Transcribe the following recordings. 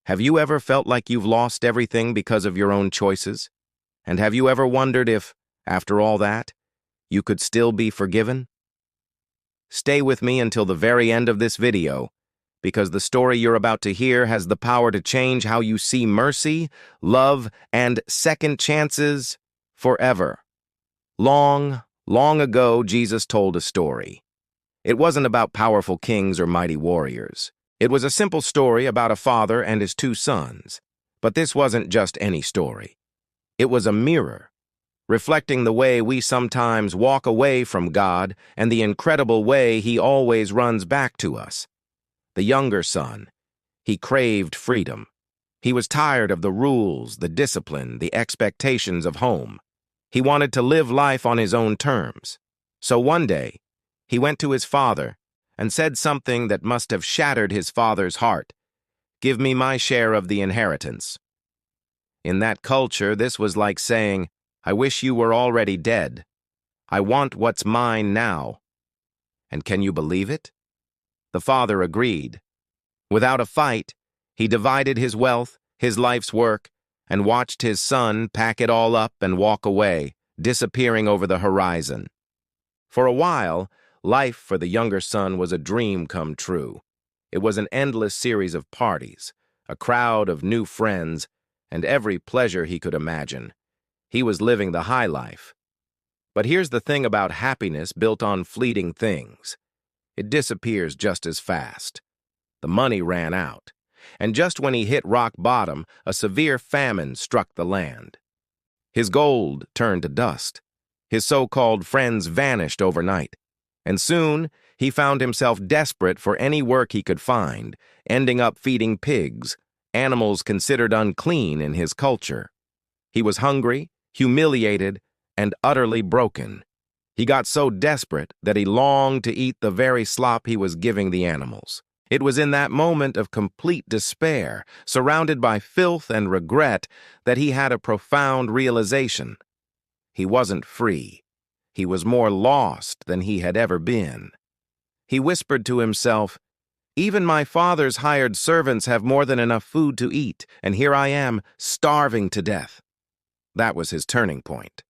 Have you ever felt like you've lost everything because of your own choices? And have you ever wondered if, after all that, you could still be forgiven? Stay with me until the very end of this video, because the story you're about to hear has the power to change how you see mercy, love, and second chances forever. Long, long ago, Jesus told a story. It wasn't about powerful kings or mighty warriors. It was a simple story about a father and his two sons. But this wasn't just any story. It was a mirror, reflecting the way we sometimes walk away from God and the incredible way He always runs back to us. The younger son, he craved freedom. He was tired of the rules, the discipline, the expectations of home. He wanted to live life on his own terms. So one day, he went to his father and said something that must have shattered his father's heart. "Give me my share of the inheritance." In that culture, this was like saying, "I wish you were already dead. I want what's mine now." And can you believe it? The father agreed. Without a fight, he divided his wealth, his life's work, and watched his son pack it all up and walk away, disappearing over the horizon. For a while, life for the younger son was a dream come true. It was an endless series of parties, a crowd of new friends, and every pleasure he could imagine. He was living the high life. But here's the thing about happiness built on fleeting things. It disappears just as fast. The money ran out, and just when he hit rock bottom, a severe famine struck the land. His gold turned to dust. His so-called friends vanished overnight. And soon, he found himself desperate for any work he could find, ending up feeding pigs, animals considered unclean in his culture. He was hungry, humiliated, and utterly broken. He got so desperate that he longed to eat the very slop he was giving the animals. It was in that moment of complete despair, surrounded by filth and regret, that he had a profound realization. He wasn't free. He was more lost than he had ever been. He whispered to himself, "Even my father's hired servants have more than enough food to eat, and here I am, starving to death." That was his turning point.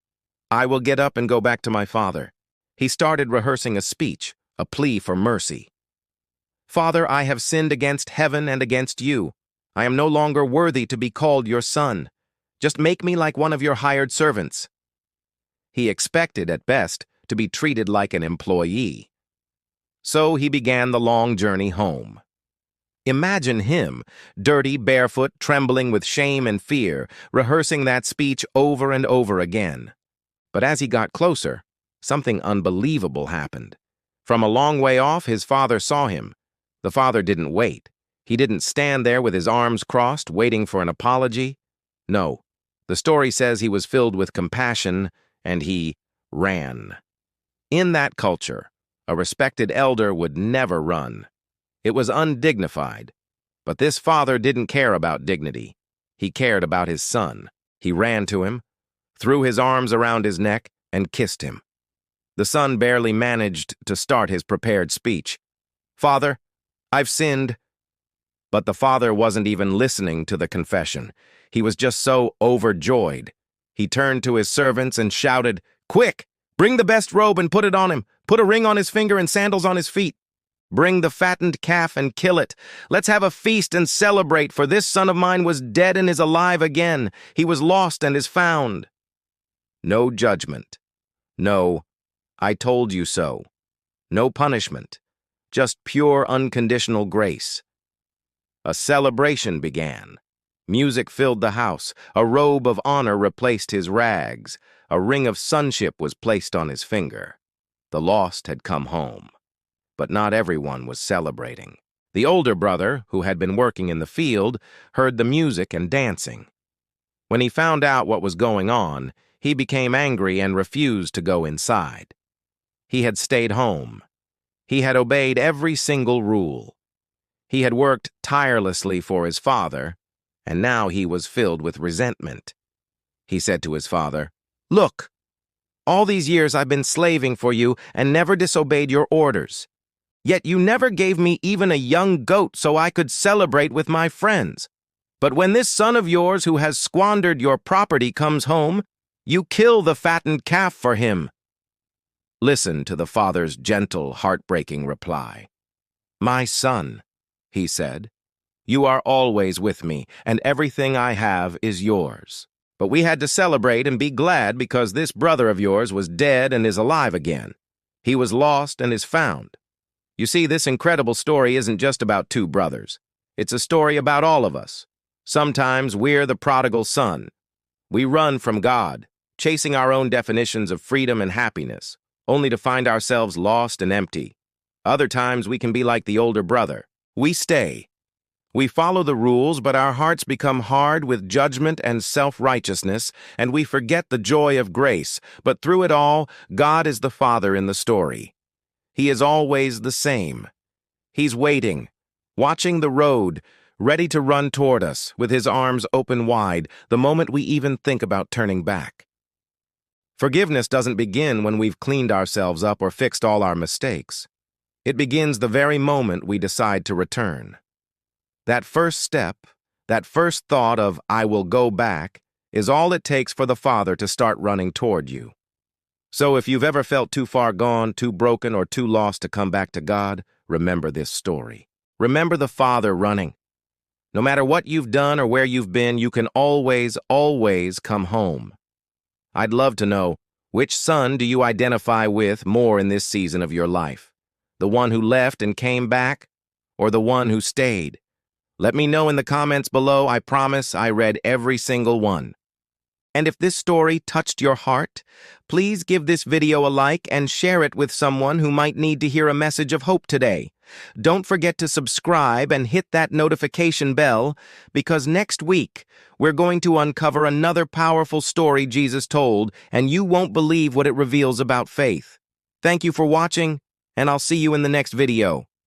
"I will get up and go back to my father." He started rehearsing a speech, a plea for mercy. "Father, I have sinned against heaven and against you. I am no longer worthy to be called your son. Just make me like one of your hired servants." He expected, at best, to be treated like an employee. So he began the long journey home. Imagine him, dirty, barefoot, trembling with shame and fear, rehearsing that speech over and over again. But as he got closer, something unbelievable happened. From a long way off, his father saw him. The father didn't wait. He didn't stand there with his arms crossed, waiting for an apology. No, the story says he was filled with compassion, and he ran. In that culture, a respected elder would never run. It was undignified. But this father didn't care about dignity. He cared about his son. He ran to him, threw his arms around his neck, and kissed him. The son barely managed to start his prepared speech. "Father, I've sinned." But the father wasn't even listening to the confession. He was just so overjoyed. He turned to his servants and shouted, "Quick! Bring the best robe and put it on him. Put a ring on his finger and sandals on his feet. Bring the fattened calf and kill it. Let's have a feast and celebrate, for this son of mine was dead and is alive again. He was lost and is found." No judgment. No, "I told you so." No punishment. Just pure unconditional grace. A celebration began. Music filled the house. A robe of honor replaced his rags. A ring of sonship was placed on his finger. The lost had come home. But not everyone was celebrating. The older brother, who had been working in the field, heard the music and dancing. When he found out what was going on, he became angry and refused to go inside. He had stayed home. He had obeyed every single rule. He had worked tirelessly for his father, and now he was filled with resentment. He said to his father, "Look, all these years I've been slaving for you and never disobeyed your orders. Yet you never gave me even a young goat so I could celebrate with my friends. But when this son of yours who has squandered your property comes home, you kill the fattened calf for him." Listen to the father's gentle, heartbreaking reply. "My son," he said, "you are always with me, and everything I have is yours. But we had to celebrate and be glad because this brother of yours was dead and is alive again. He was lost and is found." You see, this incredible story isn't just about two brothers. It's a story about all of us. Sometimes we're the prodigal son. We run from God, chasing our own definitions of freedom and happiness, only to find ourselves lost and empty. Other times we can be like the older brother. We stay. We follow the rules, but our hearts become hard with judgment and self-righteousness, and we forget the joy of grace. But through it all, God is the Father in the story. He is always the same. He's waiting, watching the road, ready to run toward us, with his arms open wide, the moment we even think about turning back. Forgiveness doesn't begin when we've cleaned ourselves up or fixed all our mistakes. It begins the very moment we decide to return. That first step, that first thought of, "I will go back," is all it takes for the Father to start running toward you. So if you've ever felt too far gone, too broken, or too lost to come back to God, remember this story. Remember the Father running. No matter what you've done or where you've been, you can always, always come home. I'd love to know, which son do you identify with more in this season of your life? The one who left and came back, or the one who stayed? Let me know in the comments below. I promise I read every single one. And if this story touched your heart, please give this video a like and share it with someone who might need to hear a message of hope today. Don't forget to subscribe and hit that notification bell, because next week we're going to uncover another powerful story Jesus told, and you won't believe what it reveals about faith. Thank you for watching, and I'll see you in the next video.